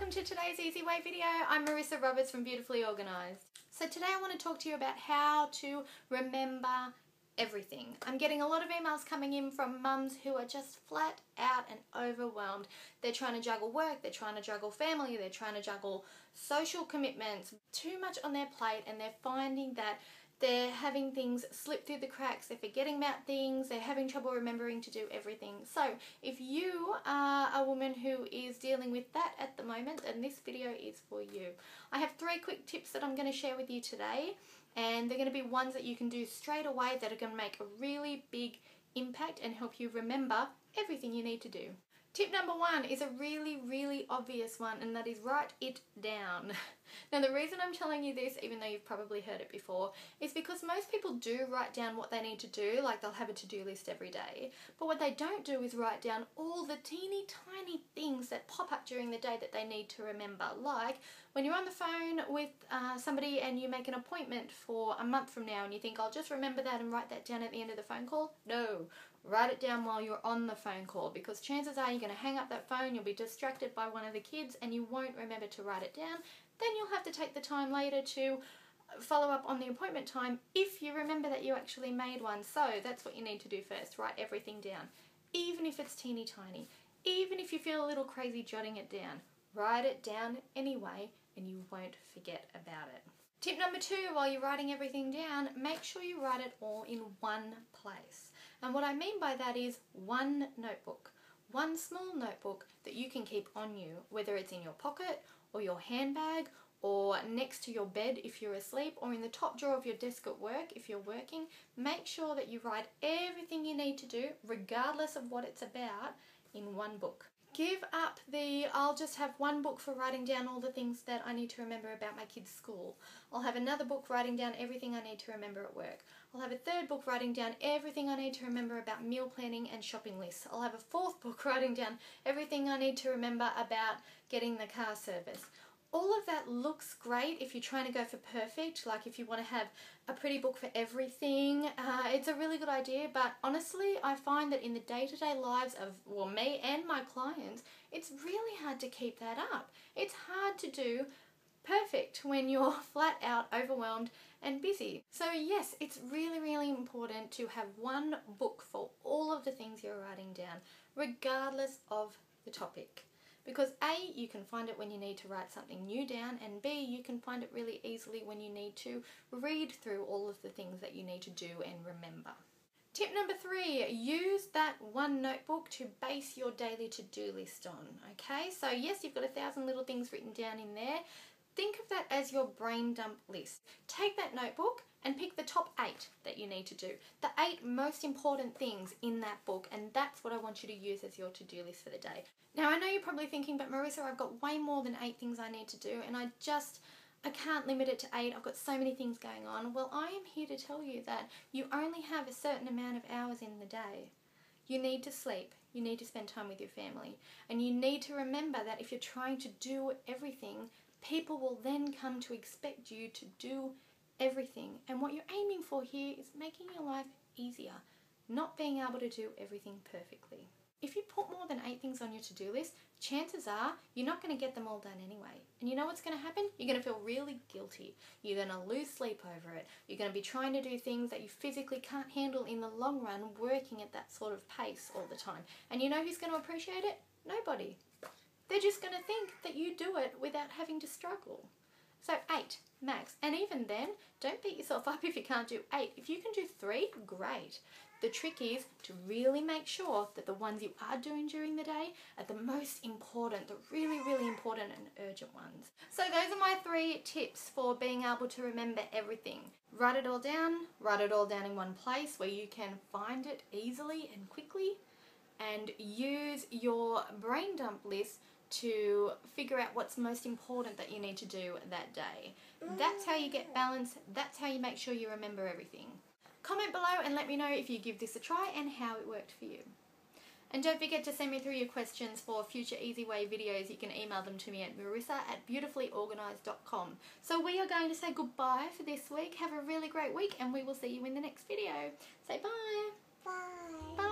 welcome to today's Easy Way video. I'm Marissa Roberts from Beautifully Organised. So today I want to talk to you about how to remember everything. I'm getting a lot of emails coming in from mums who are just flat out and overwhelmed. They're trying to juggle work, they're trying to juggle family, they're trying to juggle social commitments, too much on their plate, and they're finding that they're having things slip through the cracks, they're forgetting about things, they're having trouble remembering to do everything. So if you are a woman who is dealing with that at the moment, then this video is for you. I have 3 quick tips that I'm going to share with you today, and they're going to be ones that you can do straight away that are going to make a really big impact and help you remember everything you need to do. Tip number 1 is a really obvious one, and that is write it down. Now the reason I'm telling you this, even though you've probably heard it before, is because most people do write down what they need to do, like they'll have a to-do list every day. But what they don't do is write down all the teeny tiny things that pop up during the day that they need to remember. Like when you're on the phone with somebody and you make an appointment for a month from now and you think, I'll just remember that and write that down at the end of the phone call. No. Write it down while you're on the phone call, because chances are you're going to hang up that phone, you'll be distracted by one of the kids and you won't remember to write it down. Then you'll have to take the time later to follow up on the appointment time if you remember that you actually made one. So that's what you need to do first. Write everything down, even if it's teeny tiny, even if you feel a little crazy jotting it down. Write it down anyway and you won't forget about it. Tip number 2, while you're writing everything down, make sure you write it all in one place. And what I mean by that is one notebook. One small notebook that you can keep on you, whether it's in your pocket or your handbag or next to your bed if you're asleep, or in the top drawer of your desk at work if you're working. Make sure that you write everything you need to do, regardless of what it's about, in one book. Give up the, I'll just have one book for writing down all the things that I need to remember about my kids' school. I'll have another book writing down everything I need to remember at work. I'll have a 3rd book writing down everything I need to remember about meal planning and shopping lists. I'll have a 4th book writing down everything I need to remember about getting the car serviced. All of that looks great if you're trying to go for perfect, like if you want to have a pretty book for everything. It's a really good idea, but honestly I find that in the day-to-day lives of, well, me and my clients, it's really hard to keep that up. It's hard to do perfect when you're flat out overwhelmed and busy. So yes, it's really important to have one book for all of the things you're writing down, regardless of the topic. Because A, you can find it when you need to write something new down, and B, you can find it really easily when you need to read through all of the things that you need to do and remember. Tip number 3, use that one notebook to base your daily to-do list on, okay? So yes, you've got 1,000 little things written down in there. Think of that as your brain dump list. Take that notebook and pick the top 8 that you need to do. The 8 most important things in that book, and that's what I want you to use as your to-do list for the day. Now I know you're probably thinking, but Marissa, I've got way more than 8 things I need to do and I can't limit it to 8. I've got so many things going on. Well, I am here to tell you that you only have a certain amount of hours in the day. You need to sleep, you need to spend time with your family, and you need to remember that if you're trying to do everything, people will then come to expect you to do everything. And what you're aiming for here is making your life easier, not being able to do everything perfectly. If you put more than 8 things on your to-do list, chances are you're not going to get them all done anyway. And you know what's going to happen? You're going to feel really guilty. You're going to lose sleep over it. You're going to be trying to do things that you physically can't handle in the long run, working at that sort of pace all the time. And you know who's going to appreciate it? Nobody. They're just going to think that you do it without having to struggle. So 8 max. And even then, don't beat yourself up if you can't do 8. If you can do 3, great. The trick is to really make sure that the ones you are doing during the day are the most important, the really important and urgent ones. So those are my 3 tips for being able to remember everything. Write it all down in one place where you can find it easily and quickly, and use your brain dump list to figure out what's most important that you need to do that day. That's how you get balance. That's how you make sure you remember everything. Comment below and let me know if you give this a try and how it worked for you. And don't forget to send me through your questions for future Easy Way videos. You can email them to me at marissa@beautifulyorganised.com. So we are going to say goodbye for this week. Have a really great week and we will see you in the next video. Say bye. Bye. Bye.